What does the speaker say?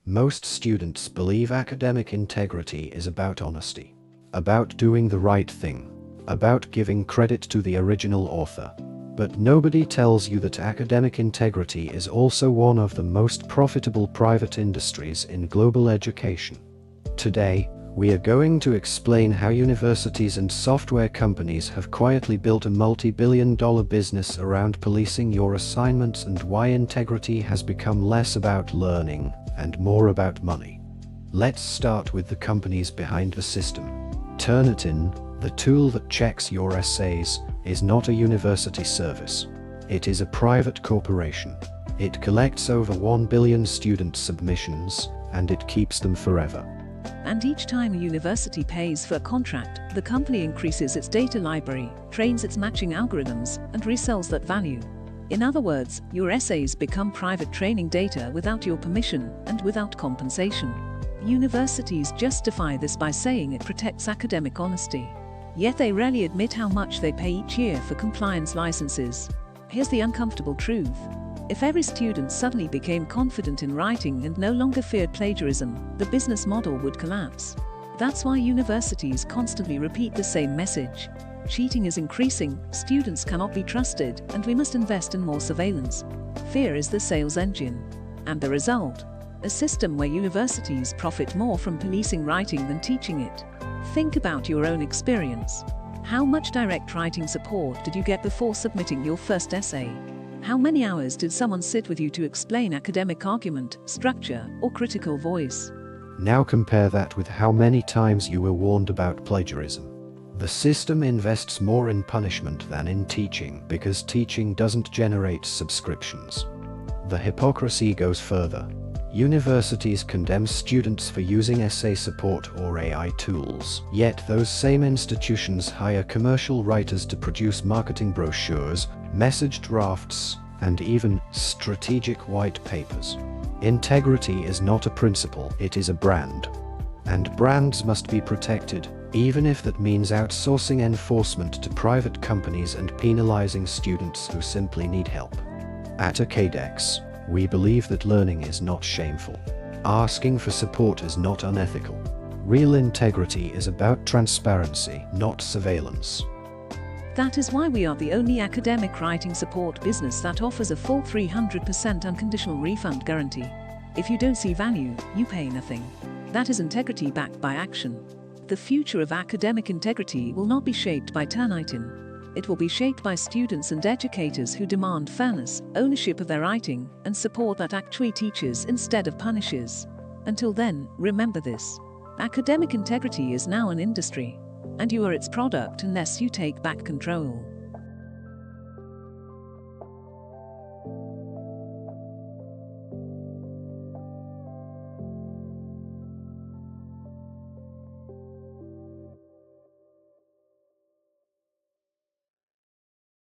Most students believe academic integrity is about honesty, about doing the right thing, about giving credit to the original author. But nobody tells you that academic integrity is also one of the most profitable private industries in global education. Today, we are going to explain how universities and software companies have quietly built a multi-billion-dollar business around policing your assignments and why integrity has become less about learning and more about money. Let's start with the companies behind the system. Turnitin, the tool that checks your essays, is not a university service. It is a private corporation. It collects over 1 billion student submissions, and it keeps them forever. And each time a university pays for a contract, the company increases its data library, trains its matching algorithms, and resells that value. In other words, your essays become private training data without your permission and without compensation. Universities justify this by saying it protects academic honesty. Yet they rarely admit how much they pay each year for compliance licenses. Here's the uncomfortable truth. If every student suddenly became confident in writing and no longer feared plagiarism, the business model would collapse. That's why universities constantly repeat the same message. Cheating is increasing, students cannot be trusted, and we must invest in more surveillance. Fear is the sales engine. And the result? A system where universities profit more from policing writing than teaching it. Think about your own experience. How much direct writing support did you get before submitting your first essay? How many hours did someone sit with you to explain academic argument, structure, or critical voice? Now compare that with how many times you were warned about plagiarism. The system invests more in punishment than in teaching because teaching doesn't generate subscriptions. The hypocrisy goes further. Universities condemn students for using essay support or AI tools, yet those same institutions hire commercial writers to produce marketing brochures, message drafts, and even strategic white papers. Integrity is not a principle, it is a brand. And brands must be protected, even if that means outsourcing enforcement to private companies and penalizing students who simply need help. At Acadex, we believe that learning is not shameful. Asking for support is not unethical. Real integrity is about transparency, not surveillance. That is why we are the only academic writing support business that offers a full 300% unconditional refund guarantee. If you don't see value, you pay nothing. That is integrity backed by action. The future of academic integrity will not be shaped by Turnitin. It will be shaped by students and educators who demand fairness, ownership of their writing, and support that actually teaches instead of punishes. Until then, remember this. Academic integrity is now an industry, and you are its product unless you take back control.